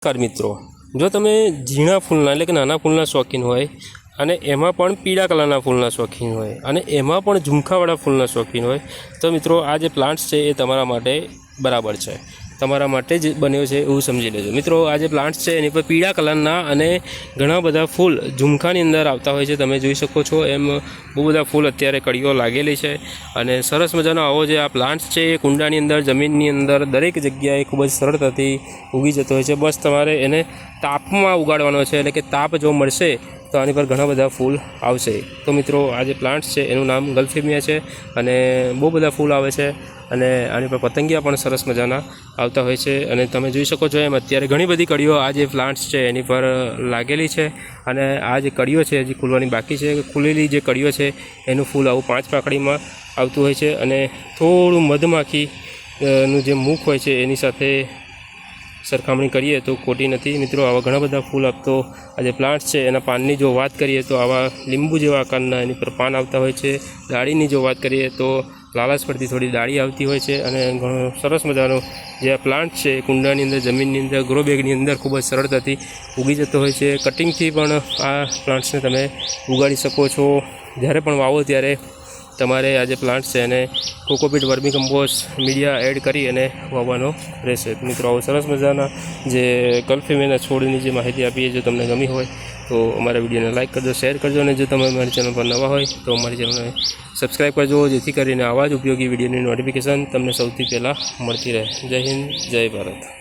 નમસ્કાર મિત્રો, જો તમે ઝીણા ફૂલના એટલે કે નાના ફૂલના શોખીન હોય અને એમાં પણ પીળા કલરના ફૂલના શોખીન હોય અને એમાં પણ ઝુમખાવાળા ફૂલના શોખીન હોય તો મિત્રો આ જે પ્લાન્ટ્સ છે એ તમારા માટે બરાબર છે, તમારા માટે જ બન્યો છે એવું સમજી લેજો। મિત્રો આ જે પ્લાન્ટ્સ છે એની પર પીળા કલરના અને ઘણા બધા ફૂલ ઝુમખાની અંદર આવતા હોય છે। તમે જોઈ શકો છો એમ બહુ બધા ફૂલ અત્યારે કળીઓ લાગેલી છે અને સરસ મજાનો આવો જે આ પ્લાન્ટ્સ છે એ કુંડાની અંદર, જમીનની અંદર દરેક જગ્યાએ ખૂબ જ સરળતાથી ઉગી જતો હોય છે। બસ તમારે એને તાપમાં ઉગાડવાનો છે, એટલે કે તાપ જો મળશે તો આની પર ઘણા બધા ફૂલ આવશે। તો મિત્રો આ જે પ્લાન્ટ્સ છે એનું નામ ગલ્ફેમિયા છે અને બહુ બધા ફૂલ આવે છે અને આની પર પતંગિયા પણ સરસ મજાના આવતા હોય છે અને તમે જોઈ શકો છો એમ અત્યારે ઘણી બધી કળીઓ આ જે પ્લાન્ટ્સ છે એની પર લાગેલી છે અને આ જે કળીઓ છે હજી ખુલવાની બાકી છે। ખુલેલી જે કળીઓ છે એનું ફૂલ આવું 5 પાંખડીમાં આવતું હોય છે અને થોડું મધમાખી નું જે મુખ હોય છે એની સાથે સરખામણી કરીએ તો ખોટી નથી। મિત્રો આવા ઘણા બધા ફૂલ આપતો આ જે પ્લાન્ટ્સ છે એના પાનની જો વાત કરીએ તો આવા લીંબુ જેવા આકારના એની પર પાન આવતા હોય છે। ડાળીની જો વાત કરીએ તો લાલાશ પડતી થોડી ડાળી આવતી હોય છે અને ઘણો સરસ મજાનો જે આ પ્લાન્ટ છે કુંડાની અંદર, જમીનની અંદર, ગ્રો બેગની અંદર ખૂબ જ સરળતાથી ઉગી જતો હોય છે। કટિંગથી પણ આ પ્લાન્ટ્સને તમે ઉગાડી શકો છો। જ્યારે પણ વાવો ત્યારે તમારે આ જે પ્લાન્ટ્સ છે એને cocopeat, vermicompost, media add કરી અને વાવવાનો રહેશે। મિત્રો આવો સરસ મજાના જે ગલ્ફેમિયાના છોડની જે માહિતી આપીએ જો તમને ગમી હોય તો અમારા વિડીયોને લાઇક કરજો, શેર કરજો અને જો તમે અમારી ચેનલ પર નવા હોય તો અમારી ચેનલને સબસ્ક્રાઈબ કરજો, જેથી કરીને આવા જ ઉપયોગી વિડીયોની નોટિફિકેશન તમને સૌથી પહેલાં મળતી રહે। જય હિન્દ, જય ભારત।